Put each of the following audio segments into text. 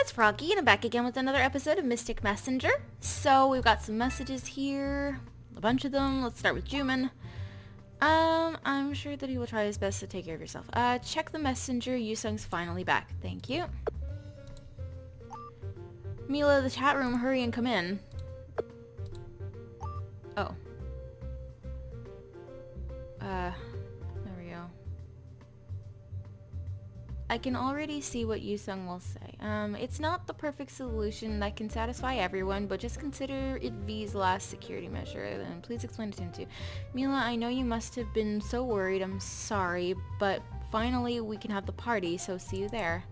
it's Froggy, and I'm back again with another episode of Mystic Messenger. So, we've got some messages here. A bunch of them. Let's start with Juman. I'm sure that he will try his best to take care of yourself. Check the messenger. Yoosung's finally back. Thank you. Mila, the chat room, hurry and come in. Oh. There we go. I can already see what Yoosung will say. It's not the perfect solution that can satisfy everyone, but just consider it V's last security measure, and please explain it to him too. Mila, I know you must have been so worried, I'm sorry, but finally we can have the party, so see you there.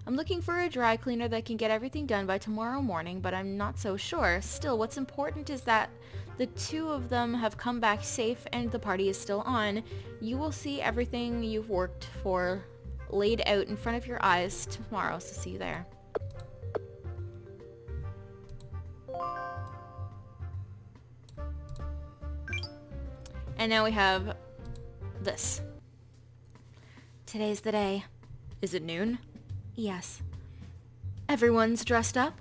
I'm looking for a dry cleaner that can get everything done by tomorrow morning, but I'm not so sure. Still, what's important is that the two of them have come back safe and the party is still on. You will see everything you've worked for laid out in front of your eyes tomorrow, so see you there. And now we have this. Today's the day. Is it noon? Yes. Everyone's dressed up?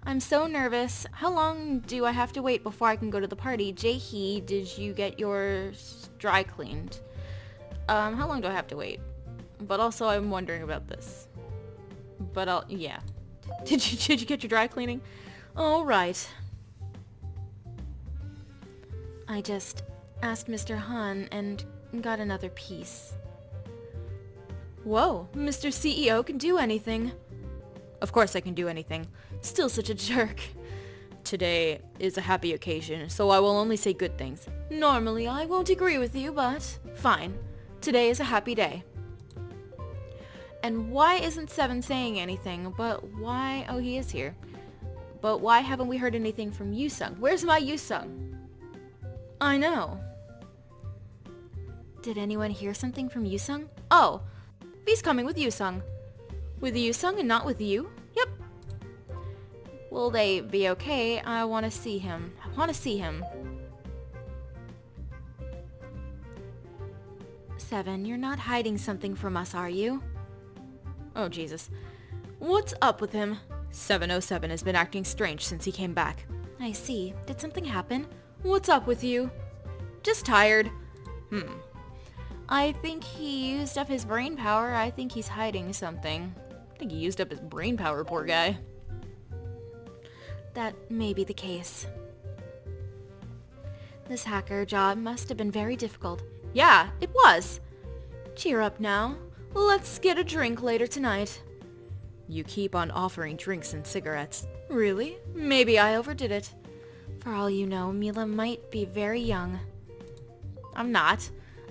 I'm so nervous. How long do I have to wait before I can go to the party? Jae-hee, did you get yours dry cleaned? How long do I have to wait? But also I'm wondering about this. But yeah. Did you get your dry cleaning? All right. I just asked Mr. Han and got another piece. Whoa, Mr. CEO can do anything. Of course I can do anything. Still such a jerk. Today is a happy occasion, so I will only say good things. Normally I won't agree with you, but fine. Today is a happy day. And why isn't Seven saying anything? But why... Oh, he is here. But why haven't we heard anything from Yoosung? Where's my Yoosung? I know. Did anyone hear something from Yoosung? Oh, he's coming with Yoosung. With Yoosung and not with you? Yep. Will they be okay? I want to see him. Seven, you're not hiding something from us, are you? Oh, Jesus. What's up with him? 707 has been acting strange since he came back. I see. Did something happen? What's up with you? Just tired. I think he used up his brain power. I think he's hiding something. I think he used up his brain power, poor guy. That may be the case. This hacker job must have been very difficult. Yeah, it was. Cheer up now. Let's get a drink later tonight. You keep on offering drinks and cigarettes. Really? Maybe I overdid it. For all you know, Mila might be very young. I'm not.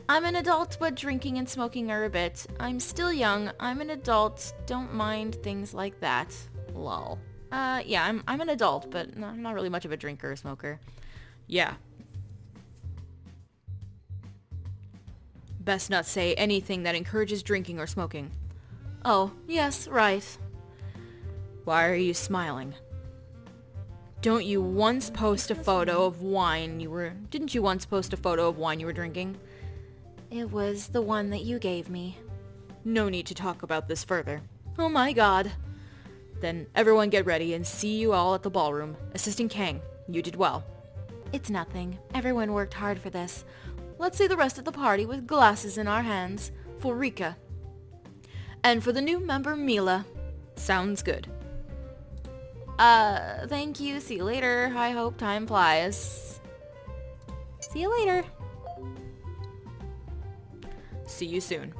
I'm an adult, but drinking and smoking are a bit. I'm still young. I'm an adult. Don't mind things like that. Lol. Yeah, I'm an adult, but I'm not really much of a drinker or smoker. Yeah. Best not say anything that encourages drinking or smoking. Oh, yes, right. Why are you smiling? Didn't you once post a photo of wine you were drinking? It was the one that you gave me. No need to talk about this further. Oh my god. Then everyone get ready and see you all at the ballroom. Assistant Kang, you did well. It's nothing. Everyone worked hard for this. Let's see the rest of the party with glasses in our hands. For Rika. And for the new member, Mila. Sounds good. Thank you. See you later. I hope time flies. See you later. See you soon.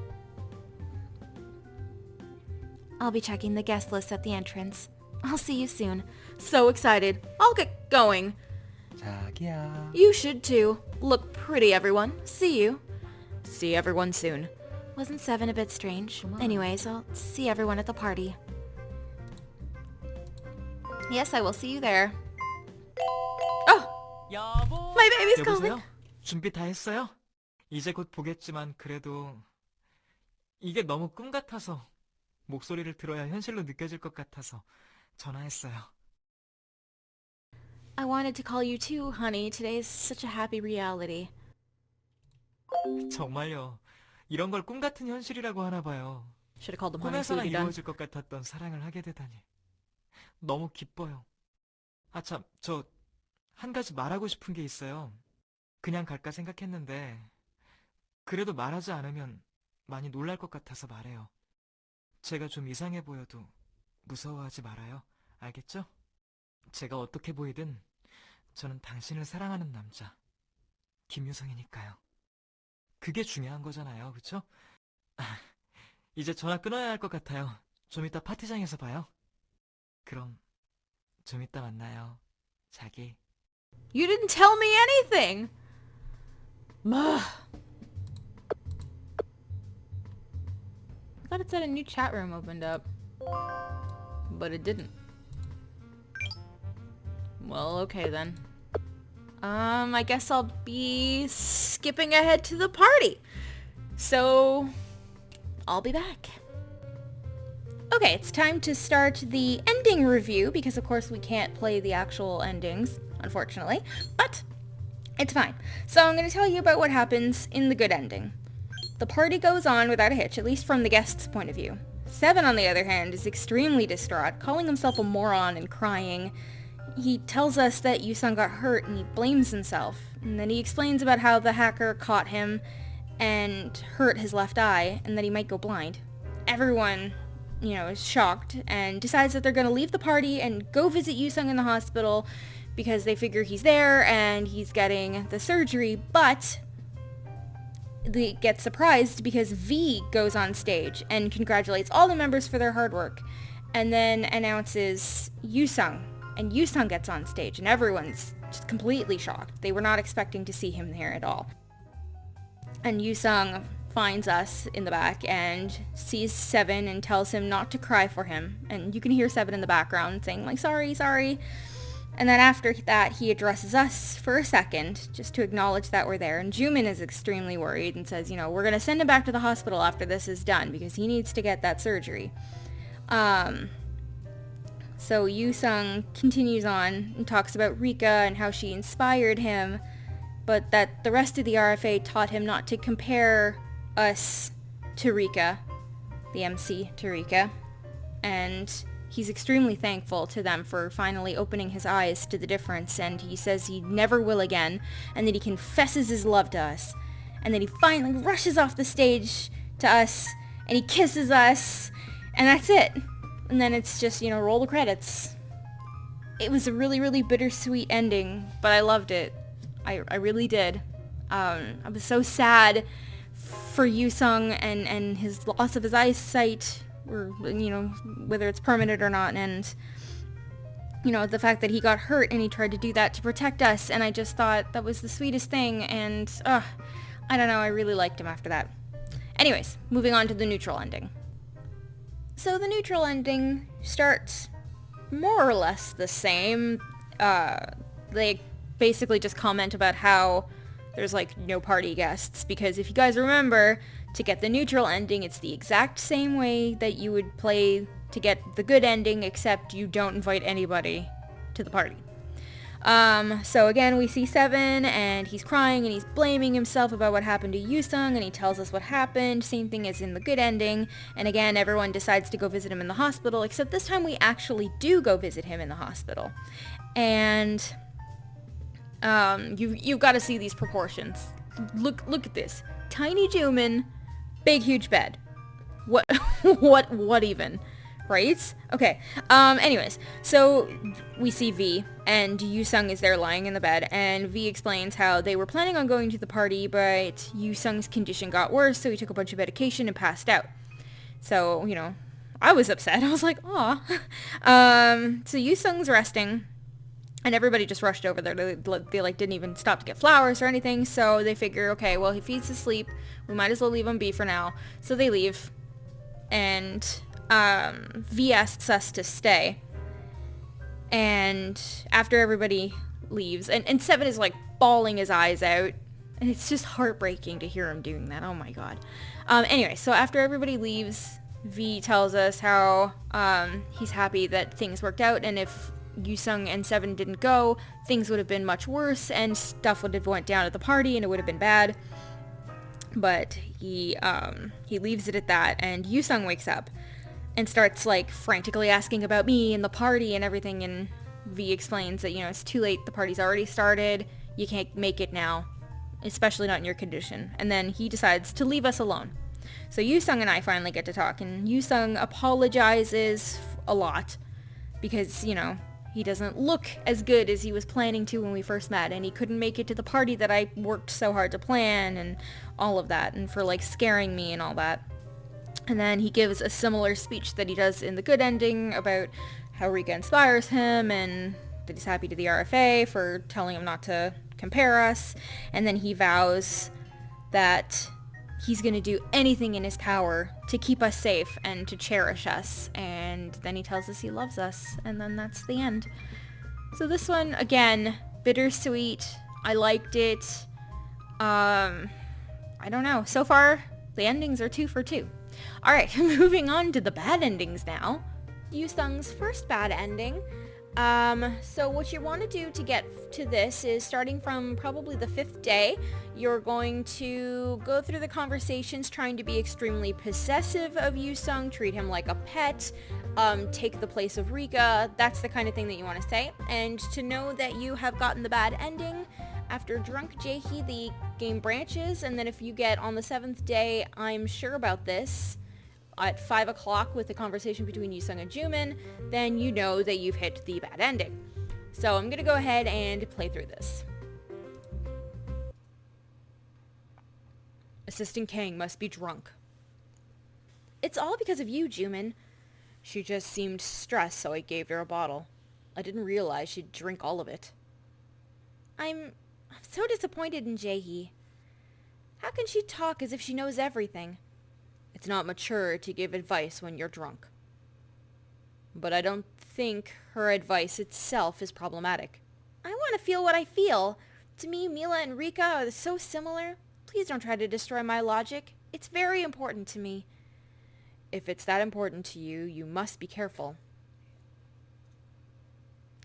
I'll be checking the guest list at the entrance. I'll see you soon. So excited. I'll get going. 자기야. You should too. Look pretty, everyone. See you. See everyone soon. Wasn't Seven a bit strange? Anyways, I'll see everyone at the party. Yes, I will see you there. Oh! 여보. My baby's 여보세요? calling. 준비 다 했어요? 이제 곧 보겠지만 그래도 이게 너무 꿈 같아서 목소리를 들어야 현실로 느껴질 것 같아서 전화했어요. I wanted to call you too, honey. Today is such a happy reality. 정말요. 이런 걸 꿈 같은 현실이라고 하나 봐요. Should have called them honey 꿈에서나 sweetie done. 이루어질 것 같았던 사랑을 하게 되다니. 너무 기뻐요. 아, 참, 저 한 가지 말하고 싶은 게 있어요. 그냥 갈까 생각했는데 그래도 말하지 않으면 많이 놀랄 것 같아서 말해요. 제가 좀 이상해 보여도 무서워하지 말아요. 알겠죠? 제가 어떻게 보이든 저는 당신을 사랑하는 남자, 김유성이니까요. 그게 중요한 거잖아요, 그쵸? 이제 전화 끊어야 할 것 같아요. 좀 이따 파티장에서 봐요. 그럼 좀 이따 만나요, 자기. You didn't tell me anything! Ugh. I thought it said a new chat room opened up. But it didn't. Well, okay then. I guess I'll be skipping ahead to the party. So, I'll be back. Okay, it's time to start the ending review because of course we can't play the actual endings, unfortunately, but it's fine. So I'm going to tell you about what happens in the good ending. The party goes on without a hitch, at least from the guest's point of view. Seven, on the other hand, is extremely distraught, calling himself a moron and crying. He tells us that Yoosung got hurt and he blames himself, and then he explains about how the hacker caught him and hurt his left eye, and that he might go blind. Everyone, is shocked and decides that they're going to leave the party and go visit Yoosung in the hospital because they figure he's there and he's getting the surgery, but they get surprised because V goes on stage and congratulates all the members for their hard work and then announces Yoosung, and Yoosung gets on stage and everyone's just completely shocked. They were not expecting to see him there at all. And Yoosung finds us in the back and sees Seven and tells him not to cry for him. And you can hear Seven in the background saying like, sorry, sorry. And then after that, he addresses us for a second just to acknowledge that we're there. And Jumin is extremely worried and says, we're going to send him back to the hospital after this is done because he needs to get that surgery. So Yoosung continues on and talks about Rika and how she inspired him, but that the rest of the RFA taught him not to compare us to Rika, the MC to Rika, and he's extremely thankful to them for finally opening his eyes to the difference, and he says he never will again, and that he confesses his love to us, and then he finally rushes off the stage to us, and he kisses us, and that's it. And then it's just, roll the credits. It was a really, really bittersweet ending, but I loved it. I really did. I was so sad for Yoosung and his loss of his eyesight, or, whether it's permanent or not, and, the fact that he got hurt and he tried to do that to protect us, and I just thought that was the sweetest thing, and, I don't know, I really liked him after that. Anyways, moving on to the neutral ending. So the neutral ending starts more or less the same. They basically just comment about how there's no party guests, because if you guys remember, to get the neutral ending, it's the exact same way that you would play to get the good ending, except you don't invite anybody to the party. So again, we see Seven, and he's crying, and he's blaming himself about what happened to Yoosung, and he tells us what happened, same thing as in the good ending, and again, everyone decides to go visit him in the hospital, except this time we actually do go visit him in the hospital. And you've got to see these proportions. Look at this. Tiny Jumin, big huge bed. What what even? Right? Okay. Anyways, so we see V, and Yoosung is there lying in the bed, and V explains how they were planning on going to the party, but Yoosung's condition got worse, so he took a bunch of medication and passed out. So, I was upset. I was like, aw. So Yoosung's resting, and everybody just rushed over there. They didn't even stop to get flowers or anything, so they figure, okay, well, if he's asleep, we might as well leave him be for now. So they leave, and V asks us to stay. And after everybody leaves, and Seven is bawling his eyes out, and it's just heartbreaking to hear him doing that. Oh my god. Anyway, so after everybody leaves, V tells us how he's happy that things worked out, and if Yoosung and Seven didn't go, things would have been much worse, and stuff would have went down at the party, and it would have been bad. But he leaves it at that, and Yoosung wakes up and starts like frantically asking about me and the party and everything, and V explains that, it's too late, the party's already started, you can't make it now, especially not in your condition. And then he decides to leave us alone. So Yoosung and I finally get to talk, and Yoosung apologizes a lot because, he doesn't look as good as he was planning to when we first met, and he couldn't make it to the party that I worked so hard to plan and all of that, and for like scaring me and all that. And then he gives a similar speech that he does in the good ending about how Rika inspires him and that he's happy to the RFA for telling him not to compare us. And then he vows that he's going to do anything in his power to keep us safe and to cherish us. And then he tells us he loves us. And then that's the end. So this one, again, bittersweet. I liked it. I don't know. So far, the endings are 2 for 2. Alright, moving on to the bad endings now. Yoosung's first bad ending. So what you want to do to get to this is, starting from probably the 5th day, you're going to go through the conversations trying to be extremely possessive of Yoosung, treat him like a pet, take the place of Rika. That's the kind of thing that you want to say. And to know that you have gotten the bad ending, after Drunk Jaehee, the game branches, and then if you get on the 7th day, I'm sure about this, at 5 o'clock with the conversation between Yoosung and Jumin, then you know that you've hit the bad ending. So I'm going to go ahead and play through this. Assistant Kang must be drunk. It's all because of you, Jumin. She just seemed stressed, so I gave her a bottle. I didn't realize she'd drink all of it. I'm so disappointed in Jaehee. How can she talk as if she knows everything? It's not mature to give advice when you're drunk. But I don't think her advice itself is problematic. I want to feel what I feel. To me, Mila and Rika are so similar. Please don't try to destroy my logic. It's very important to me. If it's that important to you, you must be careful.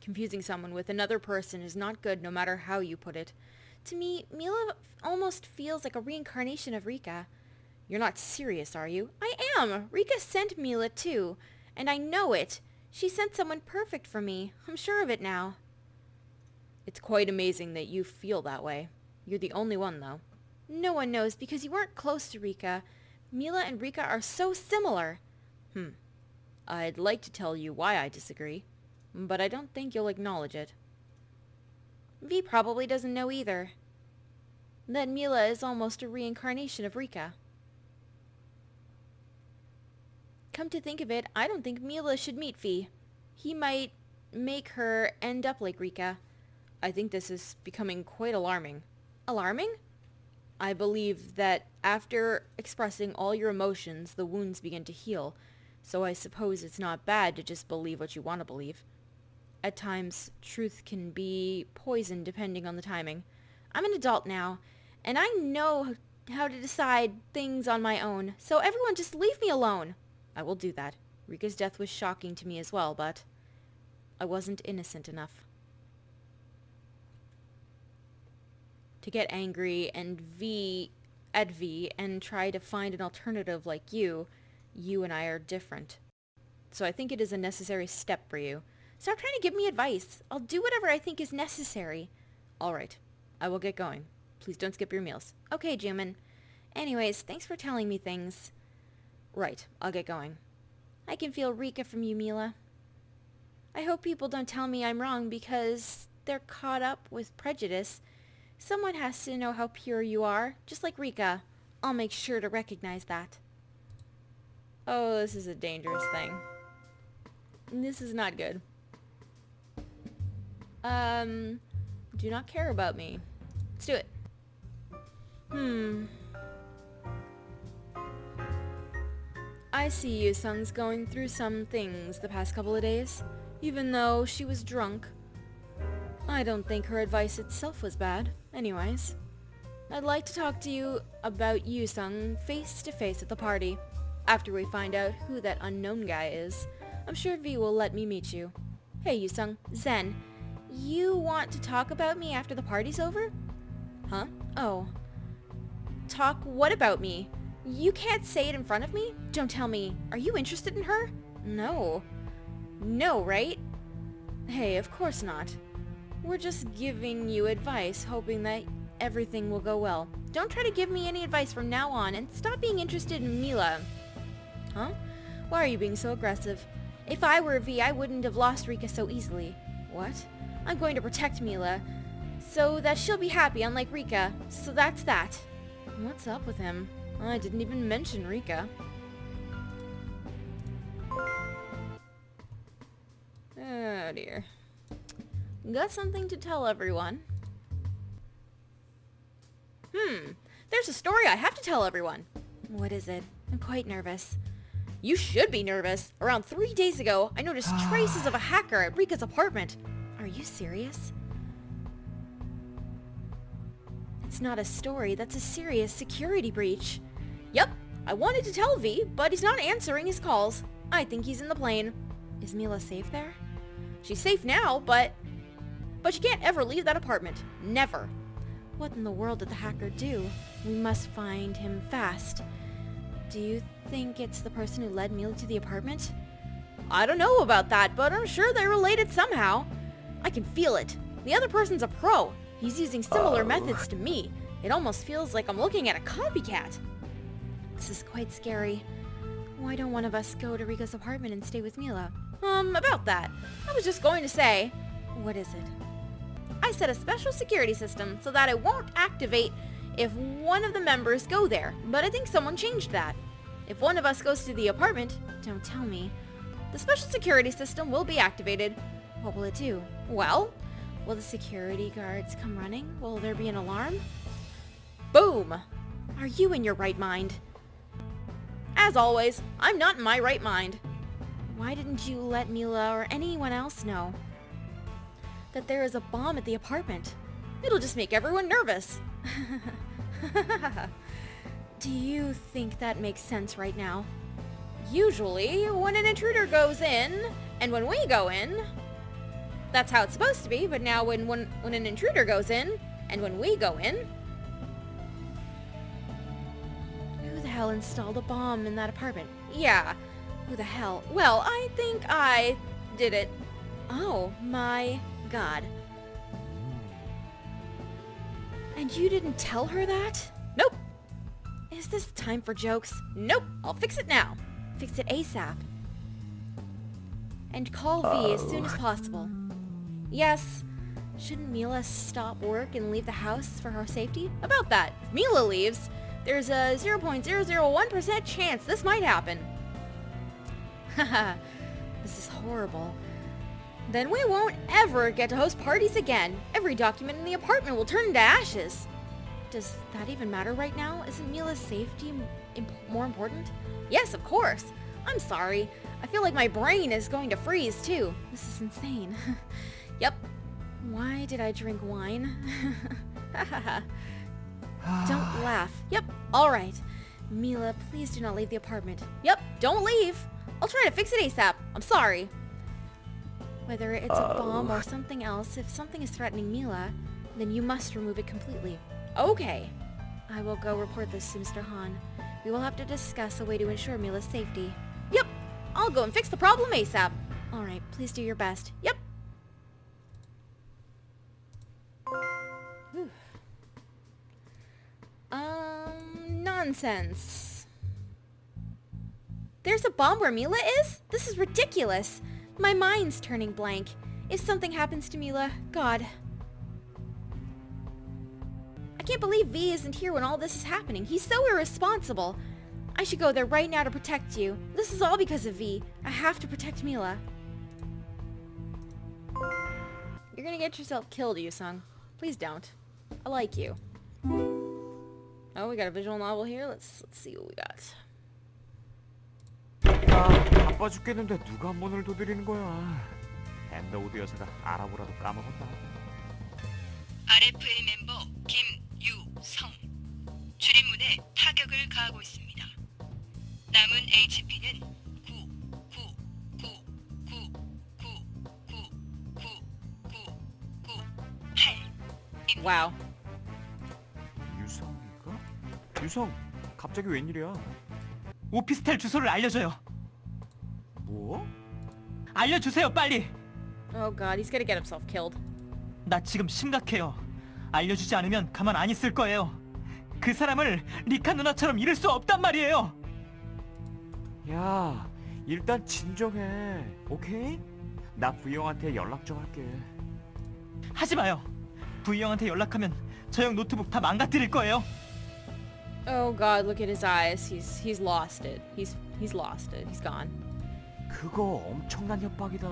Confusing someone with another person is not good, no matter how you put it. To me, Mila almost feels like a reincarnation of Rika. You're not serious, are you? I am! Rika sent Mila too, and I know it. She sent someone perfect for me. I'm sure of it now. It's quite amazing that you feel that way. You're the only one, though. No one knows because you weren't close to Rika. Mila and Rika are so similar. I'd like to tell you why I disagree, but I don't think you'll acknowledge it. V probably doesn't know either. That Mila is almost a reincarnation of Rika. Come to think of it, I don't think Mila should meet V. He might make her end up like Rika. I think this is becoming quite alarming. Alarming? I believe that after expressing all your emotions, the wounds begin to heal, so I suppose it's not bad to just believe what you want to believe. At times, truth can be poison depending on the timing. I'm an adult now, and I know how to decide things on my own, so everyone just leave me alone. I will do that. Rika's death was shocking to me as well, but I wasn't innocent enough to get angry and at V and try to find an alternative like you. You and I are different. So I think it is a necessary step for you. Stop trying to give me advice. I'll do whatever I think is necessary. All right. I will get going. Please don't skip your meals. Okay, Jumin. Anyways, thanks for telling me things. Right. I'll get going. I can feel Rika from you, Mila. I hope people don't tell me I'm wrong because they're caught up with prejudice. Someone has to know how pure you are, just like Rika. I'll make sure to recognize that. Oh, this is a dangerous thing. This is not good. Do not care about me. Let's do it. I see Yoosung's going through some things the past couple of days, even though she was drunk. I don't think her advice itself was bad. Anyways, I'd like to talk to you about Yoosung face to face at the party. After we find out who that unknown guy is, I'm sure V will let me meet you. Hey Yoosung, Zen, you want to talk about me after the party's over? Huh? Oh. Talk what about me? You can't say it in front of me? Don't tell me. Are you interested in her? No. No, right? Hey, of course not. We're just giving you advice, hoping that everything will go well. Don't try to give me any advice from now on, and stop being interested in Mila. Huh? Why are you being so aggressive? If I were V, I wouldn't have lost Rika so easily. What? I'm going to protect Mila, so that she'll be happy, unlike Rika. So that's that. What's up with him? I didn't even mention Rika. Oh dear. Got something to tell everyone. There's a story I have to tell everyone. What is it? I'm quite nervous. You should be nervous. Around 3 days ago, I noticed traces of a hacker at Rika's apartment. Are you serious? It's not a story, that's a serious security breach. Yep, I wanted to tell V, but he's not answering his calls. I think he's in the plane. Is Mila safe there? She's safe now, but she can't ever leave that apartment. Never. What in the world did the hacker do? We must find him fast. Do you think it's the person who led Mila to the apartment? I don't know about that, but I'm sure they're related somehow. I can feel it. The other person's a pro. He's using similar methods to me. It almost feels like I'm looking at a copycat. This is quite scary. Why don't one of us go to Rika's apartment and stay with Mila? About that. I was just going to say... What is it? I set a special security system so that it won't activate if one of the members go there, but I think someone changed that. If one of us goes to the apartment, don't tell me, the special security system will be activated. What will it do? Well, will the security guards come running? Will there be an alarm? Boom! Are you in your right mind? As always, I'm not in my right mind. Why didn't you let Mila or anyone else know that there is a bomb at the apartment? It'll just make everyone nervous. Do you think that makes sense right now? Usually, when an intruder goes in, and when we go in, that's how it's supposed to be, but now when an intruder goes in, and when we go in... Who the hell installed a bomb in that apartment? Yeah, who the hell? Well, I think I did it. Oh my god. And you didn't tell her that? Nope. Is this time for jokes? Nope. I'll fix it now. Fix it ASAP. And call V as soon as possible. Yes. Shouldn't Mila stop work and leave the house for her safety? About that. If Mila leaves, there's a 0.001% chance this might happen. Haha. This is horrible. Then we won't ever get to host parties again. Every document in the apartment will turn into ashes. Does that even matter right now? Isn't Mila's safety more important? Yes, of course. I'm sorry. I feel like my brain is going to freeze too. This is insane. Yep. Why did I drink wine? Don't laugh. Yep. All right. Mila, please do not leave the apartment. Yep. Don't leave. I'll try to fix it ASAP. I'm sorry. Whether it's a bomb or something else, if something is threatening Mila, then you must remove it completely. Okay. I will go report this to Mr. Han. We will have to discuss a way to ensure Mila's safety. Yep. I'll go and fix the problem ASAP. Alright, please do your best. Yep. Whew. Nonsense. There's a bomb where Mila is? This is ridiculous. My mind's turning blank. If something happens to Mila, God. I can't believe V isn't here when all this is happening. He's so irresponsible. I should go there right now to protect you. This is all because of V. I have to protect Mila. You're gonna get yourself killed, Yoosung. Please don't. I like you. Oh, we got a visual novel here. Let's see what we got. 바빠 죽겠는데 누가 문을 두드리는 거야? 엔더우드 여사가 알아보라도 까먹었나? RFA 멤버 김유성 출입문에 타격을 가하고 있습니다. 남은 HP는 999999998. Wow. 유성이가? 유성, 갑자기 웬일이야? 오피스텔 주소를 알려줘요. 뭐? 알려주세요, 빨리. Oh god, he's gonna get himself killed. 나 지금 심각해요. 알려주지 않으면 가만 안 있을 거예요. 그 사람을 리카 누나처럼 잃을 수 없단 말이에요. 야, 일단 진정해. 오케이? 나 부영한테 연락 좀 할게. 하지 마요. 부이 형한테 연락하면 저 형 노트북 다 망가뜨릴 거예요. Oh god, look at his eyes. He's lost it. He's lost it. He's gone. 그거 엄청난 협박이다.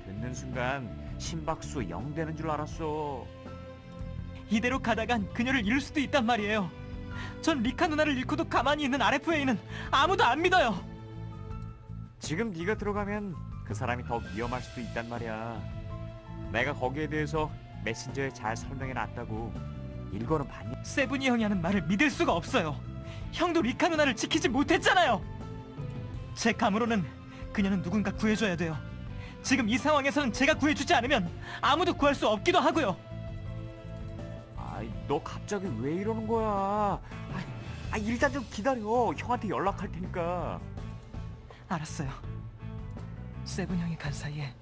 듣는 순간 심박수 0 되는 줄 알았어. 이대로 가다간 그녀를 잃을 수도 있단 말이에요. 전 리카 누나를 잃고도 가만히 있는 RFA는 아무도 안 믿어요. 지금 네가 들어가면 그 사람이 더 위험할 수도 있단 말이야. 내가 거기에 대해서 메신저에 잘 설명해놨다고. 일거는 봤니? 세븐이 형이 하는 말을 믿을 수가 없어요. 형도 리카 누나를 지키지 못했잖아요. 제 감으로는 그녀는 누군가 구해줘야 돼요. 지금 이 상황에서는 제가 구해주지 않으면 아무도 구할 수 없기도 하고요. 아이, 너 갑자기 왜 이러는 거야? 일단 좀 기다려. 형한테 연락할 테니까. 알았어요. 세븐 형이 간 사이에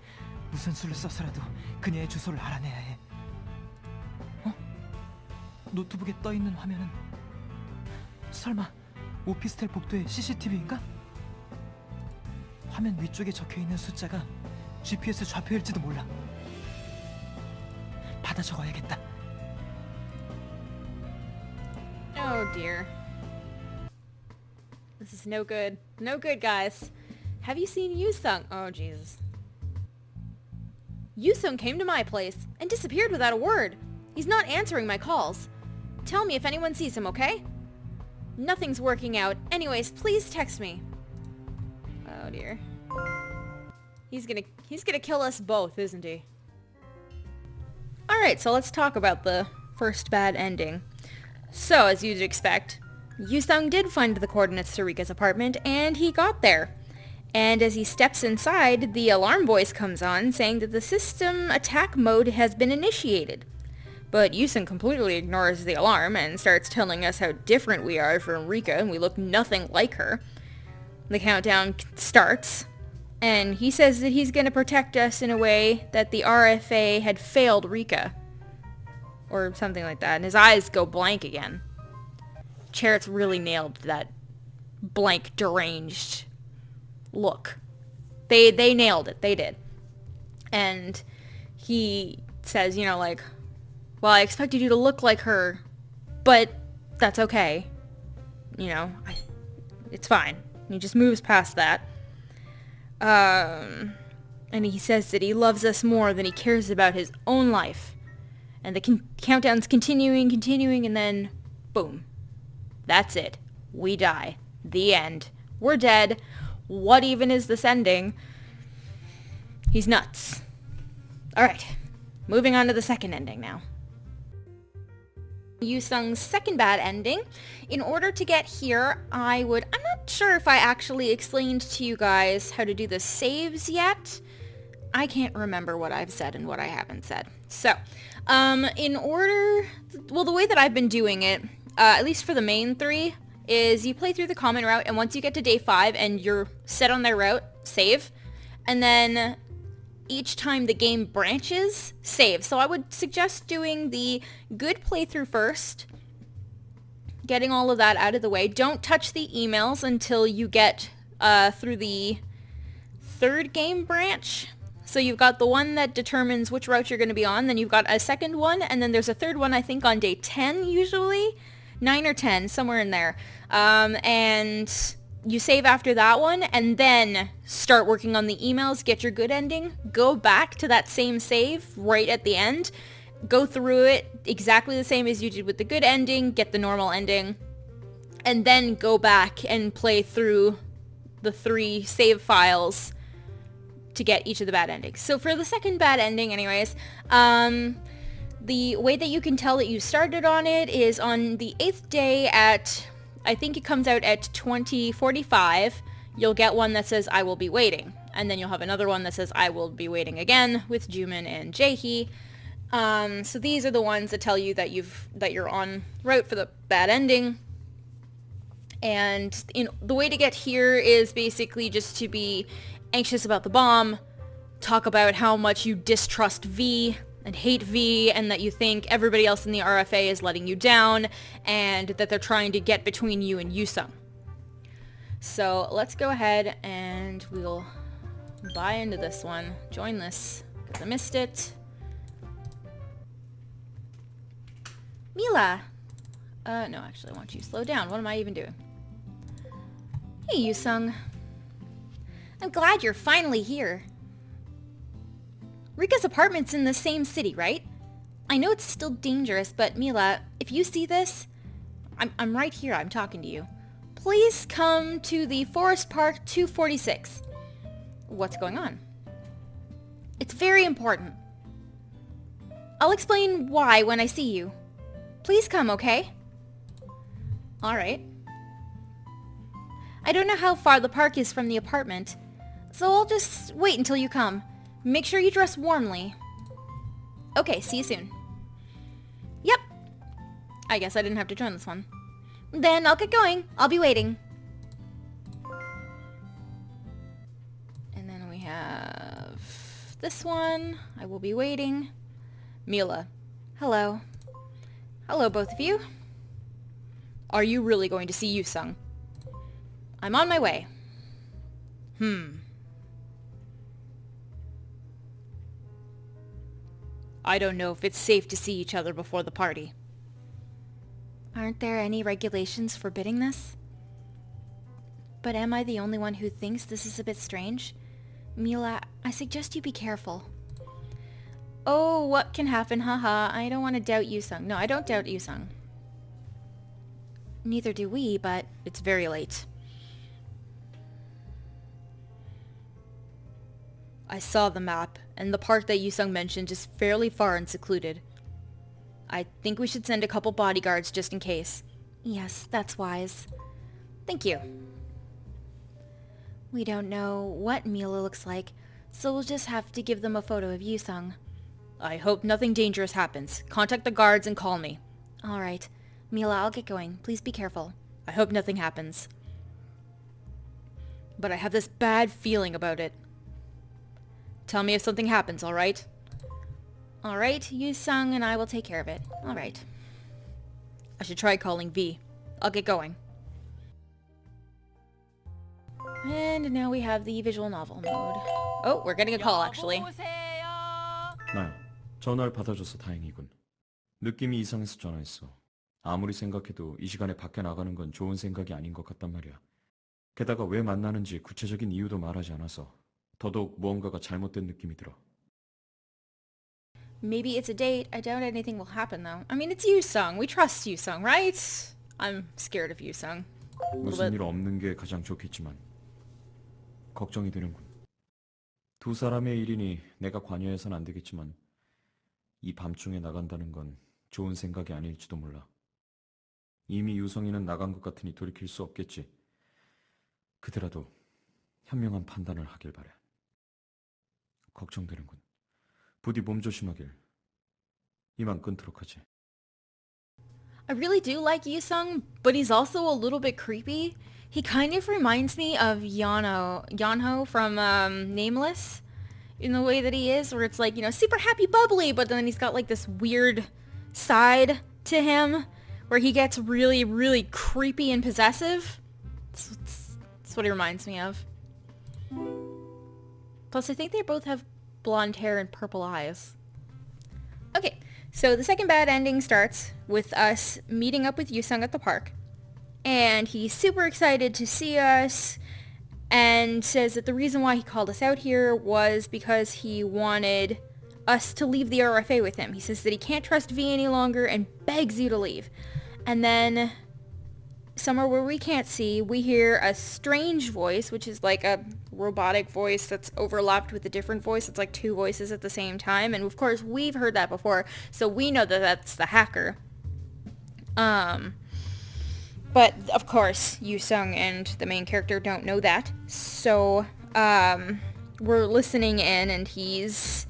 무슨 수를 써서라도 그녀의 주소를 알아내야 해. 어? 노트북에 떠있는 화면은 설마 오피스텔 복도의 CCTV인가? 화면 위쪽에 적혀있는 숫자가 GPS 좌표일지도 몰라. 받아 적어야겠다. Oh dear. This is no good. No good, guys. Have you seen Yoosung? Oh Jesus. Yoosung came to my place and disappeared without a word. He's not answering my calls. Tell me if anyone sees him, okay? Nothing's working out. Anyways, please text me. Oh dear. He's gonna kill us both, isn't he? Alright, so let's talk about the first bad ending. So, as you'd expect, Yoosung did find the coordinates to Rika's apartment, and he got there. And as he steps inside, the alarm voice comes on saying that the system attack mode has been initiated. But Yoosung completely ignores the alarm and starts telling us how different we are from Rika and we look nothing like her. The countdown starts, and he says that he's going to protect us in a way that the RFA had failed Rika. Or something like that, and his eyes go blank again. Charit's really nailed that blank, deranged look. They nailed it. They did. And he says, you know, like, well, I expected you to look like her, but that's okay. You know, it's fine. And he just moves past that. And he says that he loves us more than he cares about his own life. And the countdown's continuing, and then, boom. That's it. We die. The end. We're dead. What even is this ending? He's nuts. Alright. Moving on to the second ending now. Yoosung's second bad ending. In order to get here, I'm not sure if I actually explained to you guys how to do the saves yet. I can't remember what I've said and what I haven't said. So, the way that I've been doing it, at least for the main three, is you play through the common route, and once you get to day 5 and you're set on their route, save. And then each time the game branches, save. So I would suggest doing the good playthrough first, getting all of that out of the way. Don't touch the emails until you get through the third game branch. So you've got the one that determines which route you're going to be on, then you've got a second one, and then there's a third one, I think, on day 10 usually. 9 or 10, somewhere in there. And you save after that one, and then start working on the emails, get your good ending, go back to that same save right at the end, go through it exactly the same as you did with the good ending, get the normal ending, and then go back and play through the 3 save files to get each of the bad endings. So for the second bad ending anyways, the way that you can tell that you started on it is on the 8th day at, I think it comes out at 20:45, you'll get one that says I will be waiting. And then you'll have another one that says I will be waiting again with Jumin and Jaehee. So these are the ones that tell you that you're on route for the bad ending. And the way to get here is basically just to be anxious about the bomb, talk about how much you distrust V and hate V, and that you think everybody else in the RFA is letting you down, and that they're trying to get between you and Yoosung. So let's go ahead and we'll buy into this one. Join this, because I missed it. Mila! No, actually I want you to slow down. What am I even doing? Hey, Yoosung. I'm glad you're finally here. Rika's apartment's in the same city, right? I know it's still dangerous, but Mila, if you see this, I'm right here, I'm talking to you. Please come to the Forest Park 246. What's going on? It's very important. I'll explain why when I see you. Please come, okay? Alright. I don't know how far the park is from the apartment, so I'll just wait until you come. Make sure you dress warmly. Okay, see you soon. Yep. I guess I didn't have to join this one. Then I'll get going. I'll be waiting. And then we have this one. I will be waiting. Mila. Hello. Hello, both of you. Are you really going to see Yoosung? I'm on my way. I don't know if it's safe to see each other before the party. Aren't there any regulations forbidding this? But am I the only one who thinks this is a bit strange? Mila, I suggest you be careful. Oh, what can happen? Haha, I don't want to doubt Yoosung. No, I don't doubt Yoosung. Neither do we, but it's very late. I saw the map, and the part that Yoosung mentioned is fairly far and secluded. I think we should send a couple bodyguards just in case. Yes, that's wise. Thank you. We don't know what Mila looks like, so we'll just have to give them a photo of Yoosung. I hope nothing dangerous happens. Contact the guards and call me. Alright. Mila, I'll get going. Please be careful. I hope nothing happens. But I have this bad feeling about it. Tell me if something happens, alright? Alright, Yoosung and I will take care of it. Alright. I should try calling V. I'll get going. And now we have the visual novel mode. Oh, we're getting a call actually. 나야. 전화를 받아줘서 다행이군. 느낌이 이상해서 전화했어. 아무리 생각해도 이 시간에 밖에 나가는 건 좋은 생각이 아닌 것 같단 말이야. 게다가 왜 만나는지 구체적인 이유도 말하지 않아서 더더욱 무언가가 잘못된 느낌이 들어. Maybe it's a date. I doubt anything will happen though. I mean, it's Yoosung. We trust Yoosung, right? I'm scared of Yoosung. 무슨 일 없는 게 가장 좋겠지만 걱정이 되는군. 두 사람의 일이니 내가 관여해선 안 되겠지만 이 밤중에 나간다는 건 좋은 생각이 아닐지도 몰라. 이미 유성이는 나간 것 같으니 돌이킬 수 없겠지. 그대라도 현명한 판단을 하길 바래. 걱정되는군. 부디 몸 조심하길. 이만 끊도록 하지. I really do like Yoosung, but he's also a little bit creepy. He kind of reminds me of Yeonho from Nameless in the way that he is, where it's like, you know, super happy bubbly, but then he's got like this weird side to him where he gets really, really creepy and possessive. That's what he reminds me of. Plus, I think they both have blonde hair and purple eyes. Okay, so the second bad ending starts with us meeting up with Yoosung at the park. And he's super excited to see us and says that the reason why he called us out here was because he wanted us to leave the RFA with him. He says that he can't trust V any longer and begs you to leave. And then somewhere where we can't see, we hear a strange voice, which is like a robotic voice that's overlapped with a different voice. It's like two voices at the same time. And of course, we've heard that before, so we know that that's the hacker. But of course, Yoosung and the main character don't know that. So, we're listening in and he's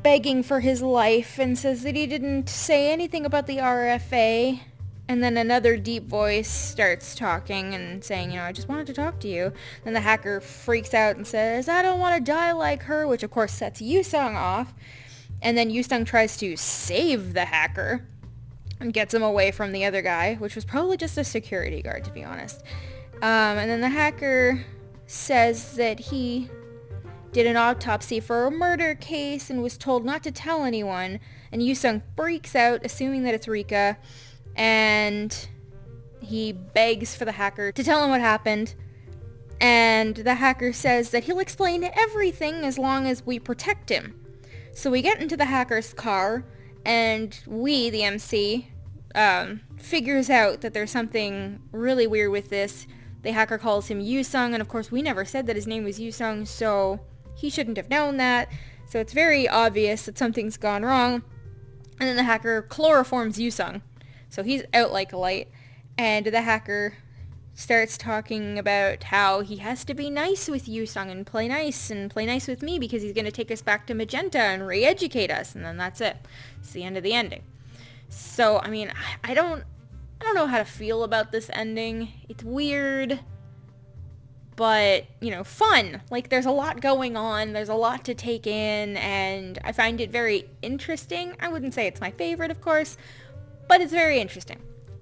begging for his life and says that he didn't say anything about the RFA And then another deep voice starts talking and saying, I just wanted to talk to you. Then the hacker freaks out and says, I don't want to die like her, which of course sets Yoosung off. And then Yoosung tries to save the hacker and gets him away from the other guy, which was probably just a security guard, to be honest. And then the hacker says that he did an autopsy for a murder case and was told not to tell anyone. And Yoosung freaks out, assuming that it's Rika. And he begs for the hacker to tell him what happened. And the hacker says that he'll explain everything as long as we protect him. So we get into the hacker's car, and we, the MC, figures out that there's something really weird with this. The hacker calls him Yoosung, and of course we never said that his name was Yoosung, so he shouldn't have known that. So it's very obvious that something's gone wrong. And then the hacker chloroforms Yoosung. So he's out like a light, and the hacker starts talking about how he has to be nice with Yoosung and play nice with me because he's going to take us back to Magenta and re-educate us, and then that's it. It's the end of the ending. So, I mean, I don't know how to feel about this ending. It's weird, but, fun. Like, there's a lot going on, there's a lot to take in, and I find it very interesting. I wouldn't say it's my favorite, of course, but it's very interesting.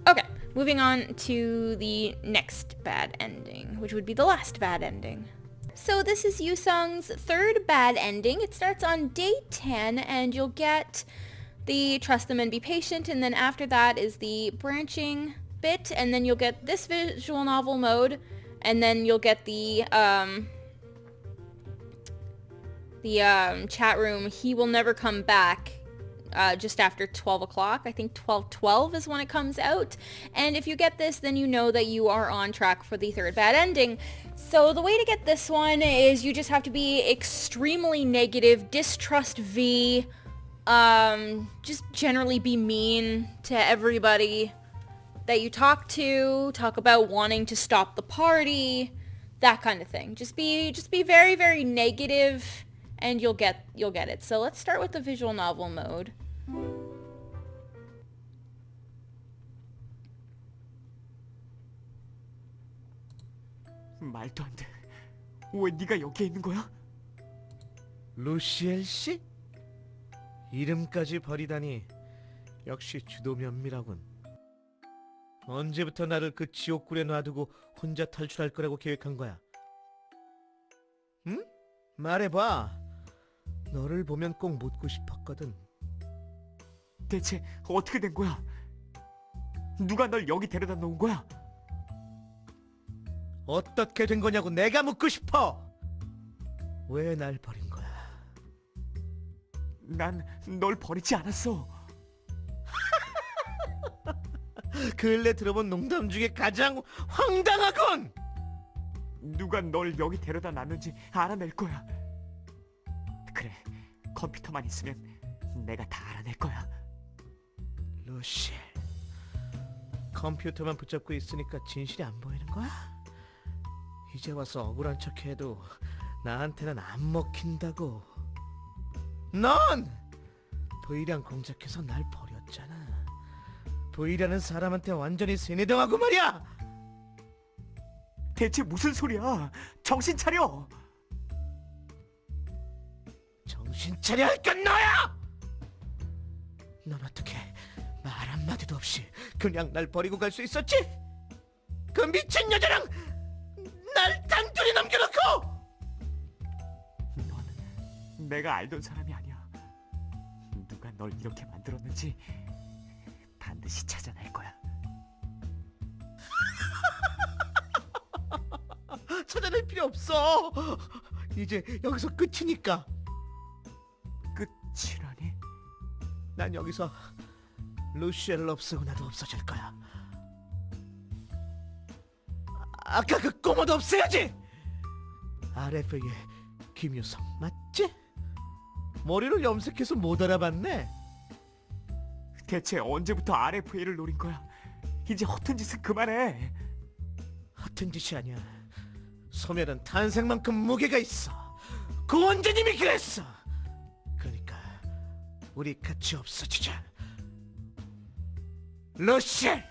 Okay, moving on to the next bad ending, which would be the last bad ending. So this is Yoosung's third bad ending. It starts on day 10, and you'll get the trust them and be patient, and then after that is the branching bit, and then you'll get this visual novel mode, and then you'll get the chat room, he will never come back, just after 12 o'clock. I think 12:12 is when it comes out. And if you get this, then you know that you are on track for the third bad ending. So the way to get this one is you just have to be extremely negative, distrust V, just generally be mean to everybody that you talk to, talk about wanting to stop the party, that kind of thing. Just be very, very negative, and you'll get it. So let's start with the visual novel mode. 말도 안 돼. 왜 네가 여기에 있는 거야? 루시엘 씨? 이름까지 버리다니 역시 주도 면밀하군. 언제부터 나를 그 지옥굴에 놔두고 혼자 탈출할 거라고 계획한 거야? 응? 말해봐. 너를 보면 꼭 묻고 싶었거든. 대체 어떻게 된 거야? 누가 널 여기 데려다 놓은 거야? 어떻게 된 거냐고 내가 묻고 싶어. 왜 날 버린 거야? 난 널 버리지 않았어. 근래 들어본 농담 중에 가장 황당하군. 누가 널 여기 데려다 놨는지 알아낼 거야. 그래, 컴퓨터만 있으면 내가 다 알아낼 거야. 루시엘, 컴퓨터만 붙잡고 있으니까 진실이 안 보이는 거야? 이제 와서 억울한 척해도 나한테는 안 먹힌다고. 넌 도이랑 공작해서 날 버렸잖아. 도이라는 사람한테 완전히 세뇌당하고 말이야. 대체 무슨 소리야? 정신 차려. 정신 차려 할 건 너야. 넌 어떻게 말 한마디도 없이 그냥 날 버리고 갈 수 있었지? 그 미친 여자랑 날 단둘이 남겨놓고. 넌 내가 알던 사람이 아니야. 누가 널 이렇게 만들었는지 반드시 찾아낼 거야. 찾아낼 필요 없어. 이제 여기서 끝이니까. 끝이라니? 난 여기서 루시엘을 없애고 나도 없어질 거야. 아까 그 꼬마도 없애야지. RF의 김유성 맞지? 머리를 염색해서 못 알아봤네. 대체 언제부터 RFA를 노린 거야? 이제 허튼 짓은 그만해. 허튼 짓이 아니야. 소멸은 탄생만큼 무게가 있어. 고원재님이 그랬어. 그러니까 우리 같이 없어지자. 루시엘,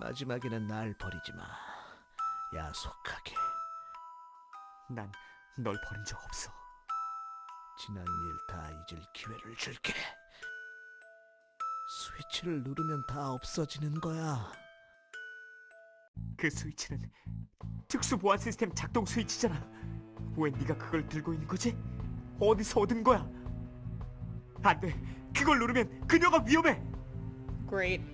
마지막에는 날 버리지 마. 야속하게. 난 널 버린 적 없어. 지난 일 다 잊을 기회를 줄게. 스위치를 누르면 다 없어지는 거야. 그 스위치는 특수 보안 시스템 작동 스위치잖아. 왜 네가 그걸 들고 있는 거지? 어디서 얻은 거야? 안 돼. 그걸 누르면 그녀가 위험해. Great.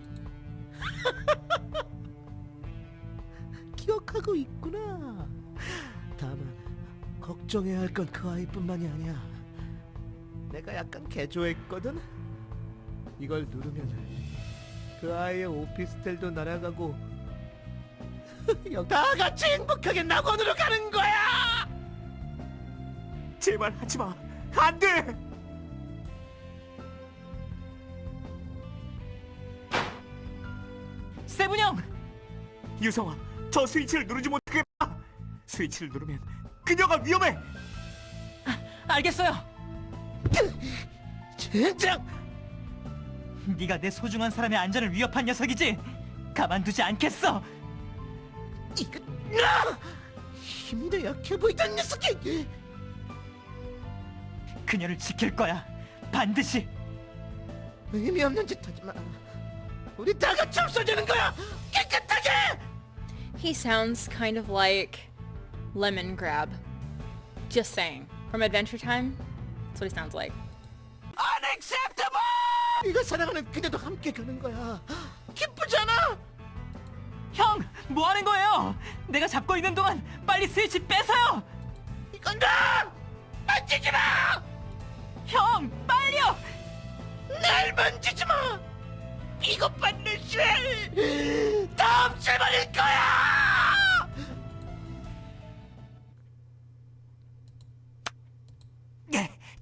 기억하고 있구나. 다만 걱정해야 할 건 그 아이뿐만이 아니야. 내가 약간 개조했거든. 이걸 누르면 그 아이의 오피스텔도 날아가고 다 같이 행복하게 낙원으로 가는 거야. 제발 하지 마. 안 돼. 세븐 형! 유성아, 저 스위치를 누르지 못하게 봐. 스위치를 누르면 그녀가 위험해. 알겠어요. 젠장! 네가 내 소중한 사람의 안전을 위협한 녀석이지. 가만두지 않겠어. 이거 힘도 약해 보이던 녀석이. 그녀를 지킬 거야. 반드시. 의미 없는 짓 하지 마. 우리 다 같이 없어지는 거야. 깨끗하게. He sounds kind of like Lemon Grab. Just saying. From Adventure Time, that's what he sounds like. Unacceptable! 네가 사랑하는 그녀도 함께 가는 거야. 기쁘잖아. 형! 뭐 하는 거예요? 내가 잡고 있는 동안 빨리 스위치 뺏어요! 이건 나! 만지지 마! 형! 빨리요! 날 만지지 마! 비겁한 뇌를 다 없애버릴 거야!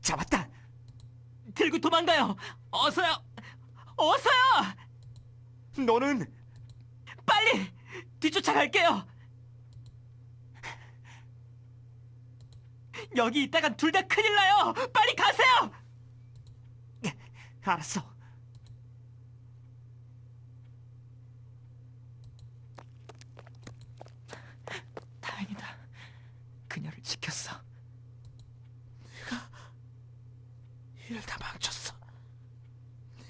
잡았다. 들고 도망가요! 어서요! 어서요! 너는 빨리! 뒤쫓아갈게요! 여기 있다간 둘 다 큰일 나요! 빨리 가세요! 알았어. 다행이다. 그녀를 지켰어. 일 다 망쳤어.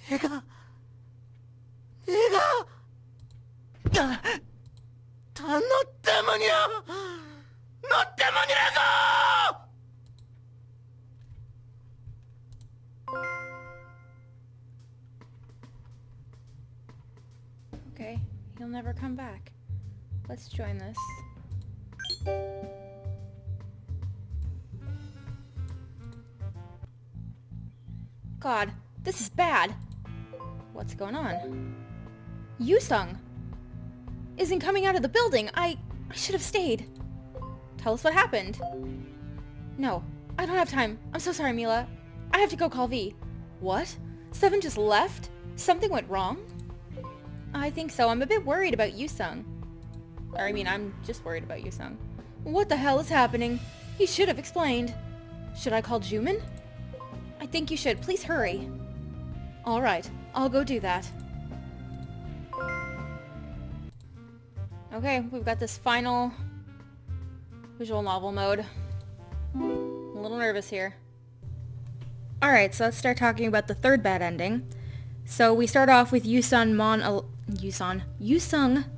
내가 다 너 때문이야. 너 때문이라고. Okay, he'll never come back. Let's join this. God, this is bad. What's going on? Yoosung isn't coming out of the building. I should have stayed. Tell us what happened. No, I don't have time. I'm so sorry, Mila. I have to go call V. What? Seven just left? Something went wrong? I think so. I'm a bit worried about Yoosung. Or I mean, I'm just worried about Yoosung. What the hell is happening? He should have explained. Should I call Jumin? I think you should. Please hurry. Alright, I'll go do that. Okay, we've got this final visual novel mode. I'm a little nervous here. Alright, so let's start talking about the third bad ending. So we start off with Yoosung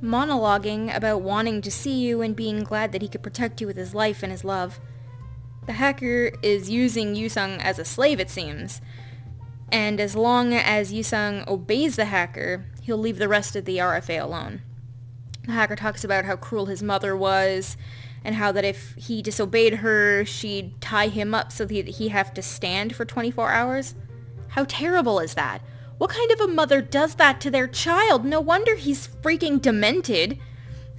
monologuing about wanting to see you and being glad that he could protect you with his life and his love. The hacker is using Yoosung as a slave, it seems. And as long as Yoosung obeys the hacker, he'll leave the rest of the RFA alone. The hacker talks about how cruel his mother was, and how that if he disobeyed her, she'd tie him up so that he'd have to stand for 24 hours. How terrible is that? What kind of a mother does that to their child? No wonder he's freaking demented.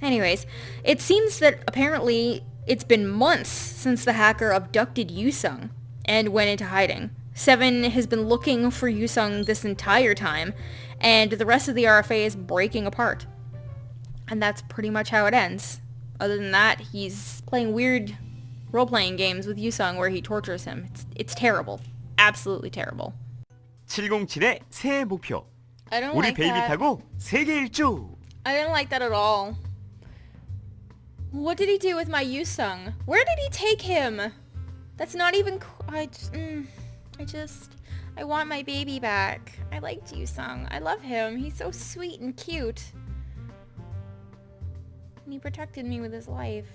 Anyways, it seems that apparently it's been months since the hacker abducted Yoosung and went into hiding. Seven has been looking for Yoosung this entire time, and the rest of the RFA is breaking apart. And that's pretty much how it ends. Other than that, he's playing weird role-playing games with Yoosung where he tortures him. It's terrible. Absolutely terrible. 707의 새해 목표. I don't 우리 like 베이비 that. 타고 세계 일주. I didn't like that at all. What did he do with my Yoosung? Where did he take him? That's not even... I want my baby back. I liked Yoosung. I love him. He's so sweet and cute. And he protected me with his life.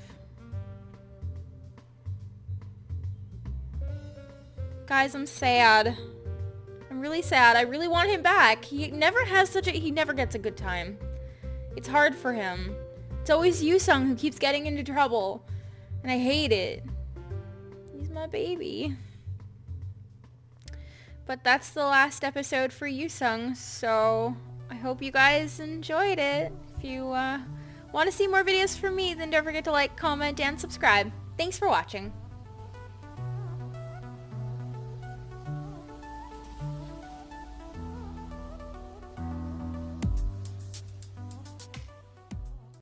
Guys, I'm sad. I'm really sad. I really want him back. He never gets a good time. It's hard for him. It's always Yoosung who keeps getting into trouble. And I hate it. He's my baby. But that's the last episode for Yoosung, so I hope you guys enjoyed it. If you want to see more videos from me, then don't forget to like, comment, and subscribe. Thanks for watching.